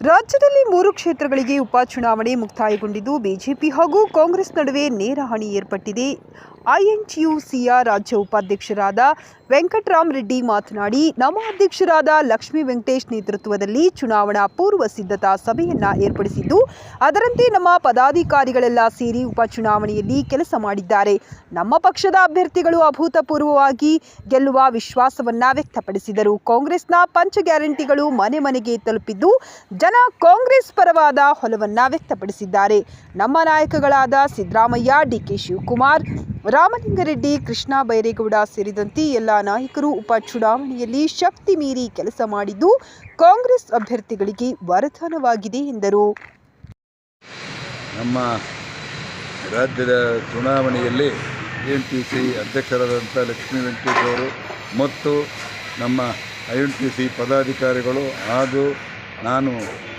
ರಾಜ್ಯದಲ್ಲಿ 3 ಕ್ಷೇತ್ರಗಳಿಗೆ ಉಪಚುನಾವಣೆ ಮುಕ್ತಾಯಗೊಂಡಿದ್ದು ಬಿಜೆಪಿ ಹಾಗೂ ಕಾಂಗ್ರೆಸ್ ನಡುವೆ ನೇರ ಹಣಿ ಏರ್ಪಟ್ಟಿದೆ. ಐಎನ್ಟಿಯುಸಿಯ ರಾಜ್ಯ ಉಪಾಧ್ಯಕ್ಷರಾದ ವೆಂಕಟರಾಮ್ ರೆಡ್ಡಿ ಮಾತನಾಡಿ, ನಮ್ಮ ಅಧ್ಯಕ್ಷರಾದ ಲಕ್ಷ್ಮೀ ವೆಂಕಟೇಶ್ ನೇತೃತ್ವದಲ್ಲಿ ಚುನಾವಣಾ ಪೂರ್ವ ಸಿದ್ಧತಾ ಸಭೆಯನ್ನ ಏರ್ಪಡಿಸಿದ್ದು, ಅದರಂತೆ ನಮ್ಮ ಪದಾಧಿಕಾರಿಗಳೆಲ್ಲ ಸೇರಿ ಉಪಚುನಾವಣೆಯಲ್ಲಿ ಕೆಲಸ ಮಾಡಿದ್ದಾರೆ. ನಮ್ಮ ಪಕ್ಷದ ಅಭ್ಯರ್ಥಿಗಳು ಅಭೂತಪೂರ್ವವಾಗಿ ಗೆಲ್ಲುವ ವಿಶ್ವಾಸವನ್ನ ವ್ಯಕ್ತಪಡಿಸಿದರು. ಕಾಂಗ್ರೆಸ್ನ ಪಂಚ ಗ್ಯಾರಂಟಿಗಳು ಮನೆ ಮನೆಗೆ ತಲುಪಿದ್ದು, ಜನ ಕಾಂಗ್ರೆಸ್ ಪರವಾದ ಹೊಲವನ್ನ ವ್ಯಕ್ತಪಡಿಸಿದ್ದಾರೆ. ನಮ್ಮ ನಾಯಕಗಳಾದ ಸಿದ್ದರಾಮಯ್ಯ, ಡಿಕೆ ಶಿವಕುಮಾರ್, ರಾಮಲಿಂಗಾರೆಡ್ಡಿ, ಕೃಷ್ಣ ಬೈರೇಗೌಡ ಸೇರಿದಂತೆ ಎಲ್ಲ ನಾಯಕರು ಉಪಚುನಾವಣೆಯಲ್ಲಿ ಶಕ್ತಿ ಮೀರಿ ಕೆಲಸ ಮಾಡಿದ್ದು, ಕಾಂಗ್ರೆಸ್ ಅಭ್ಯರ್ಥಿಗಳಿಗೆ ವರದಾನವಾಗಿದೆ ಎಂದರು. ನಮ್ಮ ರಾಜ್ಯದ ಚುನಾವಣೆಯಲ್ಲಿ ಐಎನ್ಟಿಯುಸಿ ಅಧ್ಯಕ್ಷರಾದಂಥ ಲಕ್ಷ್ಮೀ ವೆಂಕಟೇಶ್ ಅವರು ಮತ್ತು ನಮ್ಮ ಐಎನ್ಟಿಯುಸಿ ಪದಾಧಿಕಾರಿಗಳು ಹಾಗೂ ನಾನು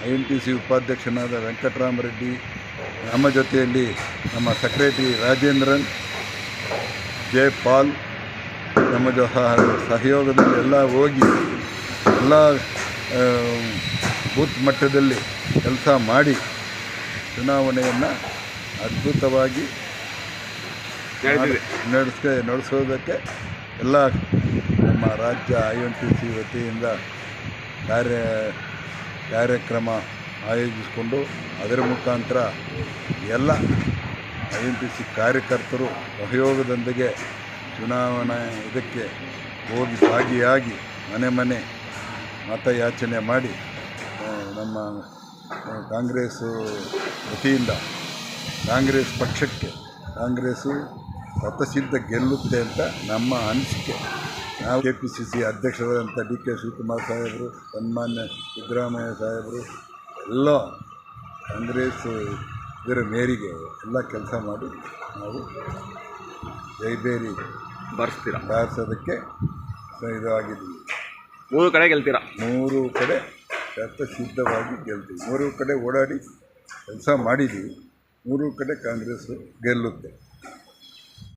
ಐಎನ್ಟಿಯುಸಿ ಉಪಾಧ್ಯಕ್ಷನಾದ ವೆಂಕಟರಾಮ್ ರೆಡ್ಡಿ, ನಮ್ಮ ಜೊತೆಯಲ್ಲಿ ನಮ್ಮ ಸೆಕ್ರೆಟರಿ ರಾಜೇಂದ್ರನ್, ಜಯಪಾಲ್, ನಮ್ಮ ಸಹಯೋಗದಲ್ಲಿ ಎಲ್ಲ ಹೋಗಿ ಎಲ್ಲ ಬೂತ್ ಮಟ್ಟದಲ್ಲಿ ಕೆಲಸ ಮಾಡಿ ಚುನಾವಣೆಯನ್ನು ಅದ್ಭುತವಾಗಿ ನಡೆಸೋದಕ್ಕೆ ಎಲ್ಲ ನಮ್ಮ ರಾಜ್ಯ ಐಎನ್ಟಿಯುಸಿ ವತಿಯಿಂದ ಕಾರ್ಯಕ್ರಮ ಆಯೋಜಿಸಿಕೊಂಡು ಅದರ ಮುಖಾಂತರ ಎಲ್ಲ ಐಎನ್ಟಿಯುಸಿ ಕಾರ್ಯಕರ್ತರು ಸಹಯೋಗದೊಂದಿಗೆ ಚುನಾವಣಾ ಇದಕ್ಕೆ ಹೋಗಿ ಭಾಗಿಯಾಗಿ ಮನೆ ಮತಯಾಚನೆ ಮಾಡಿ ನಮ್ಮ ಕಾಂಗ್ರೆಸ್ಸು ವತಿಯಿಂದ ಕಾಂಗ್ರೆಸ್ ಪಕ್ಷಕ್ಕೆ ಕಾಂಗ್ರೆಸ್ಸು ಸ್ವತಃಸಿದ್ಧ ಗೆಲ್ಲುತ್ತೆ ಅಂತ ನಮ್ಮ ಅನಿಸಿಕೆ. ನಾವು ಕೆಪಿಸಿಸಿ ಅಧ್ಯಕ್ಷರಾದಂಥ ಡಿ ಕೆ ಶಿವಕುಮಾರ್ ಸಾಹೇಬರು, ಸನ್ಮಾನ್ಯ ಸಿದ್ದರಾಮಯ್ಯ ಸಾಹೇಬರು ಎಲ್ಲ ಕಾಂಗ್ರೆಸ್ ಇದರ ಮೇರೆಗೆ ಎಲ್ಲ ಕೆಲಸ ಮಾಡಿ ನಾವು ಜೈಬೇರಿ ಬಾರಿಸೋದಕ್ಕೆ ಇದಾಗಿದ್ದೀವಿ. 3 ಕಡೆ ಗೆಲ್ತೀರಾ? 3 ಕಡೆ ಸಿದ್ಧವಾಗಿ ಗೆಲ್ತೀವಿ. 3 ಕಡೆ ಓಡಾಡಿ ಕೆಲಸ ಮಾಡಿದ್ದೀವಿ. 3 ಕಡೆ ಕಾಂಗ್ರೆಸ್ಸು ಗೆಲ್ಲುತ್ತೆ.